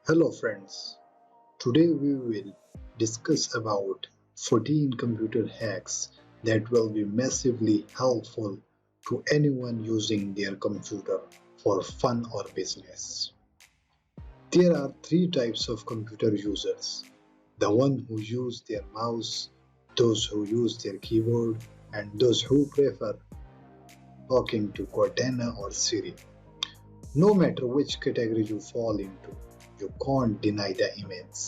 Hello friends, today we will discuss about 14 computer hacks that will be massively helpful to anyone using their computer for fun or business. There are three types of computer users: the one who use their mouse, those who use their keyboard, and those who prefer talking to Cortana or Siri. No matter which category you fall into, you can't deny the image.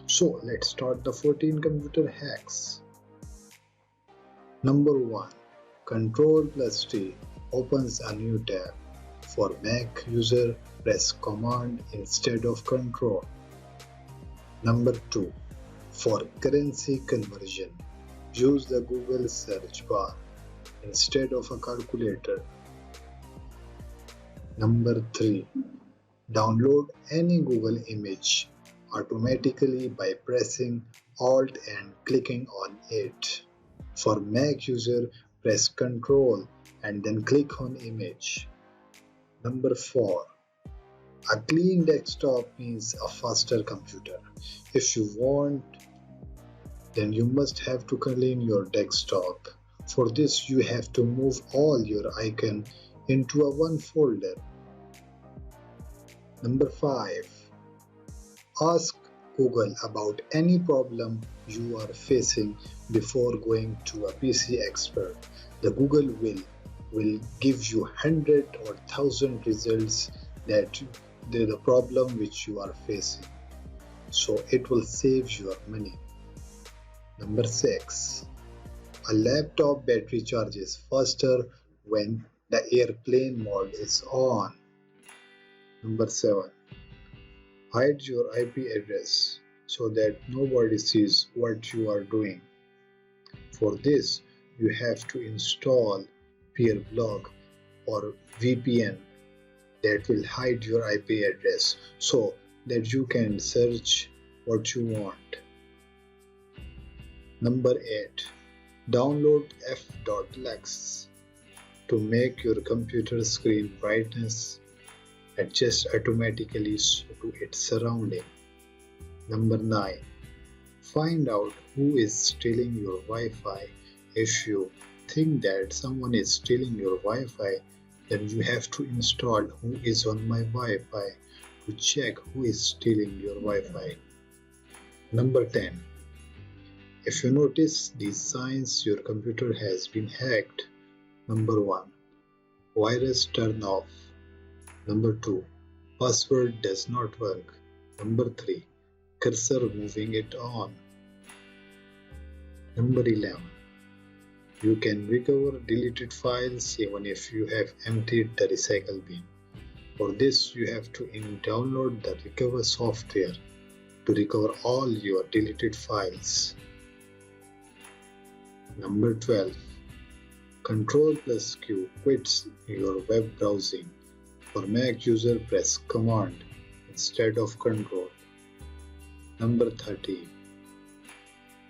So let's start the 14 computer hacks. Number 1. Ctrl plus T opens a new tab. For Mac user, press Command instead of Control. Number 2. For currency conversion, use the Google search bar instead of a calculator. Number 3. Download any Google image automatically by pressing Alt and clicking on it. For Mac user, press Ctrl and then click on image. Number 4. A clean desktop means a faster computer. If you want, then you must have to clean your desktop. For this, you have to move all your icons into a one folder. Number 5. Ask Google about any problem you are facing before going to a PC expert. The Google will give you 100 or 1000 results that the problem which you are facing. So it will save your money. Number 6. A laptop battery charges faster when the airplane mode is on. Number 7. Hide your IP address so that nobody sees what you are doing. For this, you have to install PeerBlock or VPN that will hide your IP address so that you can search what you want. Number 8. Download f.lux to make your computer screen brightness adjust automatically to its surrounding. Number 9. Find out who is stealing your Wi-Fi. If you think that someone is stealing your Wi-Fi, then you have to install Who is on my Wi-Fi to check who is stealing your Wi-Fi. Number 10. If you notice these signs your computer has been hacked. Number 1. Virus turn off. Number 2. Password does not work. Number 3. Cursor moving it on. Number 11. You can recover deleted files even if you have emptied the recycle bin. For this, you have to download the recover software to recover all your deleted files. Number 12. Ctrl plus Q quits your web browsing. For Mac user, press Command instead of Control. Number 13.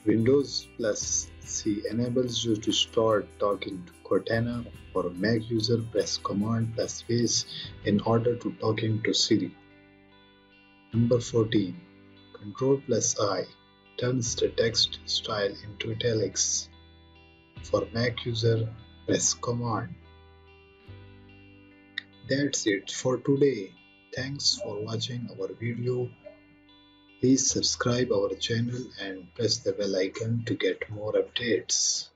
Windows plus C enables you to start talking to Cortana. For Mac user, press Command plus space in order to talking to Siri. Number 14. Ctrl plus I turns the text style into italics. For Mac user, press Command. That's it for today. Thanks for watching our video. Please subscribe our channel and press the bell icon to get more updates.